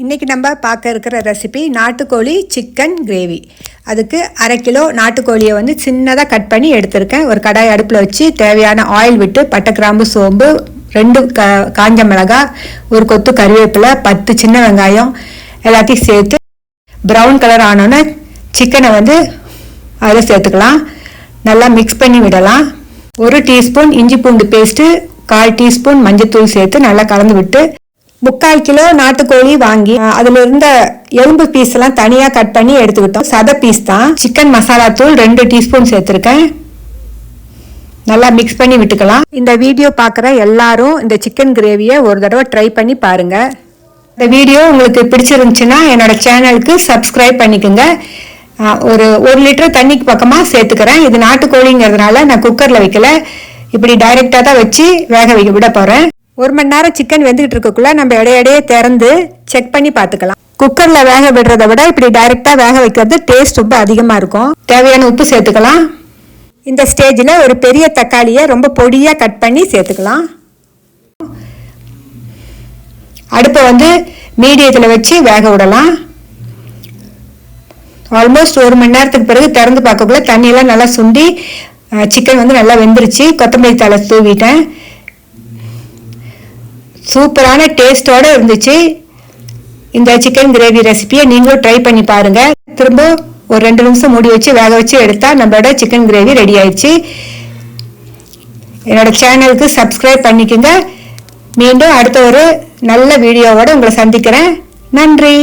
இன்றைக்கி நம்ம பார்க்க இருக்கிற ரெசிபி நாட்டுக்கோழி சிக்கன் கிரேவி. அதுக்கு 1/2 கிலோ நாட்டுக்கோழியை வந்து சின்னதாக கட் பண்ணி எடுத்திருக்கேன். ஒரு கடாய் அடுப்பில் வச்சு தேவையான ஆயில் விட்டு பட்டை, கிராம்பு, சோம்பு, 2 காஞ்ச மிளகாய், ஒரு கொத்து கறிவேப்பிலை, 10 சின்ன வெங்காயம் எல்லாத்தையும் சேர்த்து ப்ரௌன் கலர் ஆனோன்னே சிக்கனை வந்து அதில் சேர்த்துக்கலாம். நல்லா மிக்ஸ் பண்ணி விடலாம். 1 டீஸ்பூன் இஞ்சி பூண்டு பேஸ்ட்டு, 1/4 டீஸ்பூன் மஞ்சத்தூள் சேர்த்து நல்லா கலந்து விட்டு 3/4 கிலோ நாட்டுக்கோழி வாங்கி அதில் இருந்த எலும்பு பீஸ் எல்லாம் தனியாக கட் பண்ணி எடுத்துக்கிட்டோம். சதை பீஸ் தான். சிக்கன் மசாலா தூள் 2 டீஸ்பூன் சேர்த்துருக்கேன். நல்லா மிக்ஸ் பண்ணி விட்டுக்கலாம். இந்த வீடியோ பார்க்குற எல்லாரும் இந்த சிக்கன் கிரேவியை ஒரு தடவை ட்ரை பண்ணி பாருங்கள். இந்த வீடியோ உங்களுக்கு பிடிச்சிருந்துச்சுன்னா என்னோட சேனலுக்கு சப்ஸ்கிரைப் பண்ணிக்கோங்க. ஒரு 1 லிட்டர் தண்ணிக்கு பக்கமாக சேர்த்துக்கிறேன். இது நாட்டுக்கோழிங்கிறதுனால நான் குக்கரில் வைக்கல, இப்படி டைரெக்டாக தான் வச்சு வேக விட போகிறேன். 1 மணி நேரம் சிக்கன் வெந்துகிட்டு இருக்கக்குள்ள நம்ம இடையிடையே திறந்து செக் பண்ணி பார்த்துக்கலாம். குக்கரில் வேக விடுறத விட இப்படி டைரெக்டாக வேக வைக்கிறது டேஸ்ட் ரொம்ப அதிகமாக இருக்கும். தேவையான உப்பு சேர்த்துக்கலாம். இந்த ஸ்டேஜில் ஒரு பெரிய தக்காளியை ரொம்ப பொடியாக கட் பண்ணி சேர்த்துக்கலாம். அடுப்பை வந்து மீடியத்தில் வச்சு வேக விடலாம். ஆல்மோஸ்ட் 1 மணி நேரத்துக்கு பிறகு திறந்து பார்க்கக்குள்ள தண்ணியெல்லாம் நல்லா சுண்டி சிக்கன் வந்து நல்லா வெந்துருச்சு. கொத்தமல்லி தழை தூவிட்டேன். சூப்பரான டேஸ்டோடு இருந்துச்சு. இந்த சிக்கன் கிரேவி ரெசிபியை நீங்களும் ட்ரை பண்ணி பாருங்கள். திரும்ப ஒரு 2 நிமிஷம் மூடி வச்சு வேக வச்சு எடுத்தால் நம்மளோட சிக்கன் கிரேவி ரெடி ஆயிடுச்சு. என்னோட சேனலுக்கு சப்ஸ்கிரைப் பண்ணிக்கோங்க. மீண்டும் அடுத்த ஒரு நல்ல வீடியோவோடு உங்களை சந்திக்கிறேன். நன்றி.